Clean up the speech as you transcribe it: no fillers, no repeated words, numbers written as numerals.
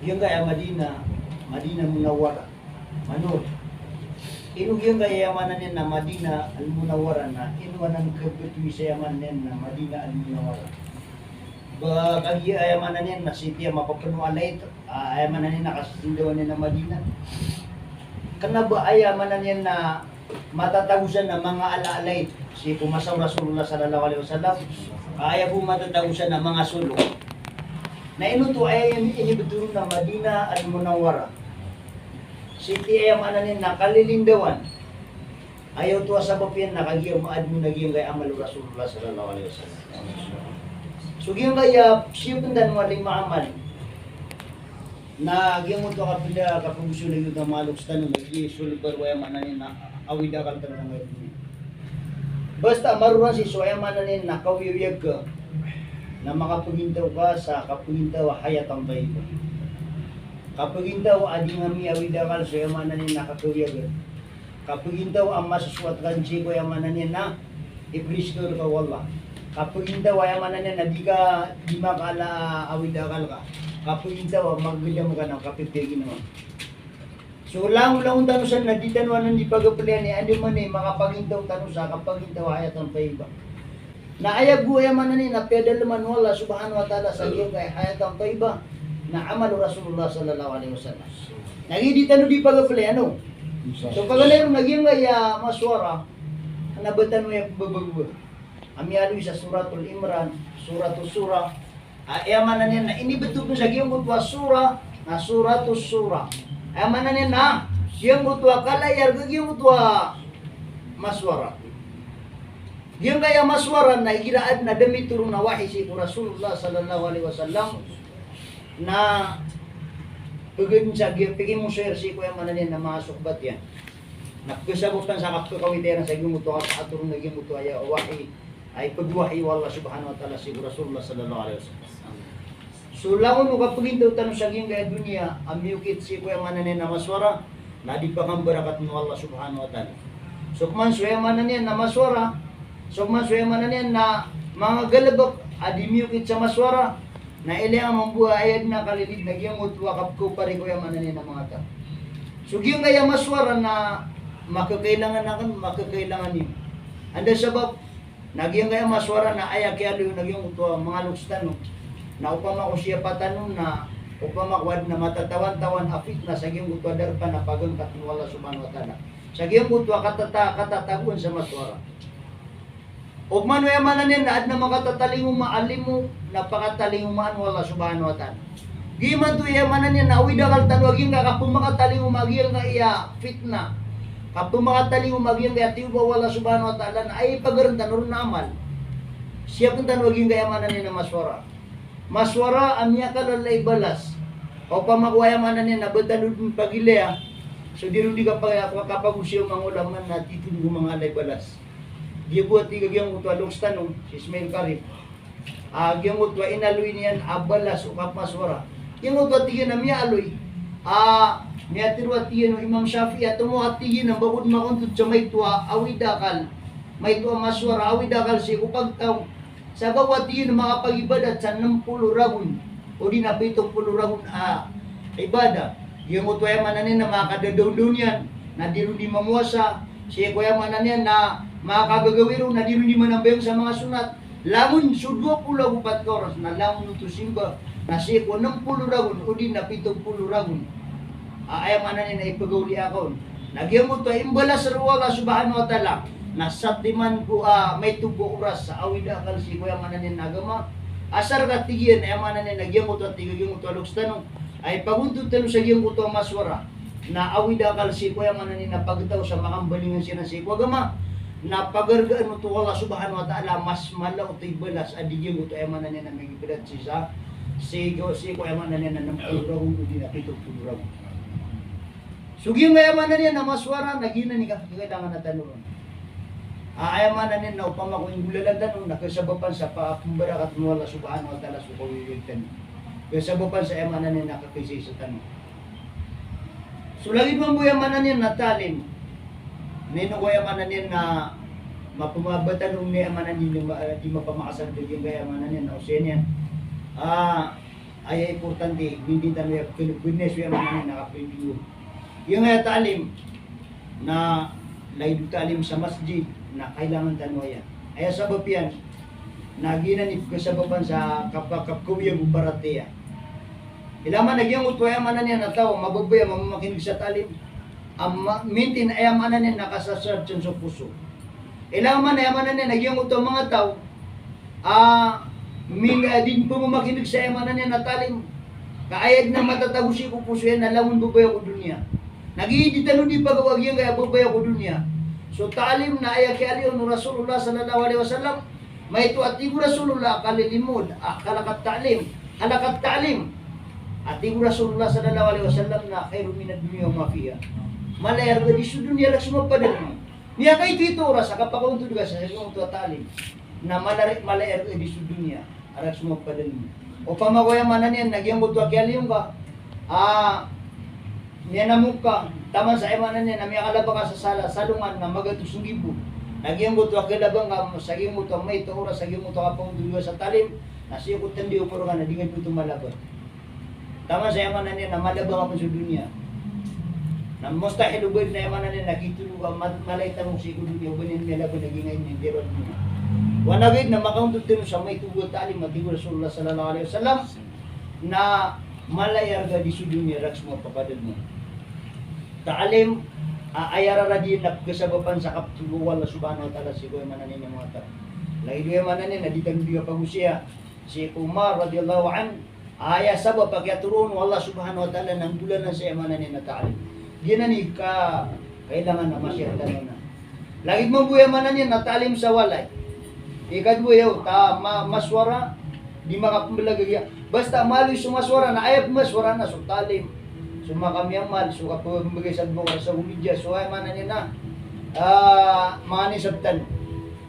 Yung kaya Madina, Madina Munawwara, Manur. Inu yung kaya yamanan niya na Madina Al-Munawwara na inuwanan kabutwi sa yaman niya na Madina Al-Munawwara. Bag ayamanan niya na sitiya mapapano alay ayamanan niya na kasindawan niya na Madina. Kana ba ayamanan niya na matatagusan ng mga alaalay si pumasaw Rasulullah sallallahu alaihi wasallam kaya po matatagusan ng mga sulok na inuto ay inibuturo na Madina Al-Munawwara. Siti ay mananin na kalilindawan. Ayaw tuwa sa bapian nakagiyang maad mo nagiyang kay amal Rasulullah sallallahu alaihi wasallam. So giyang kaya siyupundan mo aling maamal na giyang mo to kapila kapugusulig yung kamalok sa tanong nag-isulig barwaya mananin na awida kang tanong ngayon. Basta maruran si Suaya mananin na kawiyag ka na makapagintaw ka sa kapagintaw hayatang bayiba. Kapagintaw adi nga mi awida kal Suaya mananin na kakawiyag. Kapagintaw ang masuswat kan si Kuya mananin na ipriskor ka wala. Kapagintaw ay mananin na di makala awida kal ka. Kapagintaw magbigyan mo ka ng kapipigin naman. So lang tanusan na di tanuan di pagapalian ni andi man ni makapagintaw tanusa kapagintaw hayatan pa iba. Na ayag buhay man ni na pedal man wala subhanahu wa taala sa iyo kay hayatan pa iba na amal Rasulullah sallallahu alaihi wasallam. Nagidi tanu di pagapalian no. So pagalayo naging kaya maswara nabatan mo yung babagbo. Amyalo sa suratul Imran, suratul surah. Ayaman na niya na inibutog sa giyong mutwa surah na suratul surah. Amanan niya na, siyang mutwa kalayar, gagiyong mutwa maswara. Yung kaya maswara na igiraad na dami turong na wahi si Rasulullah sallallahu alaihi wasallam na pagin sa pigin mo share si kuya mananin na mga sukbat yan. Nagkasabutan sa kapkawiteran sa iyong mutwa at turong naging mutwa ya wahi ay pagwahi wallah subhanahu wa ta'ala si Rasulullah sallallahu alaihi wasallam. So langon mo kapag daw tanong sa giyang kaya dunia, amiyukit si kuya mananin na maswara, na di pa kang barakat mo Allah subhanahu wa ta'ala. So kuman suya mananin na maswara, so kuman suya mananin na mga galabak, adimiyukit sa maswara, na ilang mambuhay ayad na kalilid na giyang utwa kapko pari kuya mananin na mga ta. So giyang kaya maswara na makakailangan nakan, makakailangan niyo. Anda sabab, nagyang kaya maswara na ayak kaya yung nagyang utwa mga lukstan no. Na upama ko siya patanong na upama kwad na matatawan-tawan afit na sa giyong utwa darpa na pagangkat ng wala subhanahu wa ta'ala. Sa giyong utwa katatagun sa maswara. O mano yamanan na ad na makatataling umaalim mo, napakataling umaan wala subhanahu wa ta'ala. Giman to yamanan yan na awidakal tanwagin ka kapag makataling umagil ka iya fitna. Kapag makataling umagil ka tiuba wala subhanahu wa ta'ala na ay pagarantan ron na amal. Siya pun tanwagin ka yamanan yan na maswara. Maswara amya kalalay balas. O pamakuha yamanan yan na batalod ng pagilya. So di rin di ka kapag-usyaw mga ulaman na titulog mga alay balas. Di buat tiga giyang utwa lungstan si Ismail Karib. Giyang utwa inaloy niyan abalas o kapmaswara. Giyang utwa tiga na miya aloy. Niya tirwa tiga no Imam Shafi'i at mo at tiga na bakod makuntod sa may tuwa awidakal. May tuwa maswara awidakal si upagtaw. Sa bawat tiga na makapagibadat sa 60 ragun o di na 70 ragun ibada. Giyang utwa yamanan na makadadaw yan na di rin di mamuasa. Siya ko yamanan na makakagagawiro na di rin di manambayang sa mga sunat. Langon sudwa pula upat oras na langon ito simba na siya ko 60 ragun o di na 70 ragun. Ayamanan na ipagauli ako. Nagyang mo ito, imbala sa ruwala subhanahu wa ta'ala. Nasatiman ko may tubo oras sa awida akal si kuya mananin nagama. Asar ka tigyan, ayamanan na nagyang mo ito at tigyan mo ito alokstanong. Ay paguntod talo sa giyang mo ito maswara. Na awida akal si kuya mananin na pagtaw sa makambalingan siya na si kuya gama. Na pagargaan mo ito wala subhanahu wa ta'ala mas malaw ito ibalas. Adigyan mo ito ayamanan na may ibalat siya. Si kuya mananin na ng pulurahong udi na pitong pulurahong. Sugi yung ayamanan niya na maswara, nagina ni kailangan na tanong. Ayamanan niya na upama ko yung bulalan tanong, nakasabapan sa paakumbarakat mo wala subhanahu wa ta'ala sukawiwig tanong. Kasabapan sa ayamanan niya nakakisi sa tanong. So lagi mo ayamanan niya na talin. Nino ko ayamanan niya na mapumabatan ng ayamanan niya di mapamakasan yung ayamanan niya na usin yan. ay importante hindi tayo goodness we man naka-preview yung talim na laid talim sa masjid na kailangan tanwaya ay sabab yan na ginanip ko sa baban sa kapkapkuya baratea ilaman nagyang utwaya man niya na tao mababaya mamakinig sa talim mintin ay amanan niya nakasasarad sa puso ilaman ay amanan niya nagyang utwaya mga tao din po makinig sa emanan niya na talim kaayad na matatagusi ko puso yan alamun babaya ko dunya nag-iiditano di pagawag yan kaya babaya ko dunya so talim na ayaki aliyo no Rasulullah sallallahu alaihi wasallam may atigo Rasulullah kalilimod kalakat talim atigo Rasulullah sallallahu alaihi wasallam na khairu minad dunya wa ma fiha malayar di sa dunya lang sumapadal mo niya kay ito oras kapag juga sa yung talim na malayar di sa dunya arak sumapadal mo o pamagoya manan yan nagyang buto akyaliyong ka niya namuk ka taman sa emanan niya na may kalaba ka sa salungan na magatusong gibo nagyang buto akyalabang ka saging buto may ito oras saging buto ka pang dulo sa talim nasiyo ko tandi upuro ka na di nga buto malaban taman sa emanan niya na malabang ka sa dunya na mustahil ubod na emanan niya nakitulog ka malay tanong siguro niya ubanin niya laban naging ngayon hindi ron niya wanagid na makauntod din sa may tugod talim matigo Rasulullah sallallahu alaihi wasallam na malayar ga di sudun ni raks mo papadad mo taalim ayara ra di nagkasabapan sa kaptuluwal na subhanahu wa ta'ala sigoy mananin ng mga tao lagi duya mananin na ditang biya pagusiya si Umar radhiyallahu an aya sabab pagyaturun Allah subhanahu wa ta'ala ng bulan na sa mananin na taalim ginani ka kailangan na masyadano na lagi mo buya mananin na talim sa walay ikadwa yaw maswara di makapambalagaya basta maloy sumaswara na ayap maswara na so talim sumakamyang mal so kapag magay sa bukas sa umidya so ay manan na mani sabtan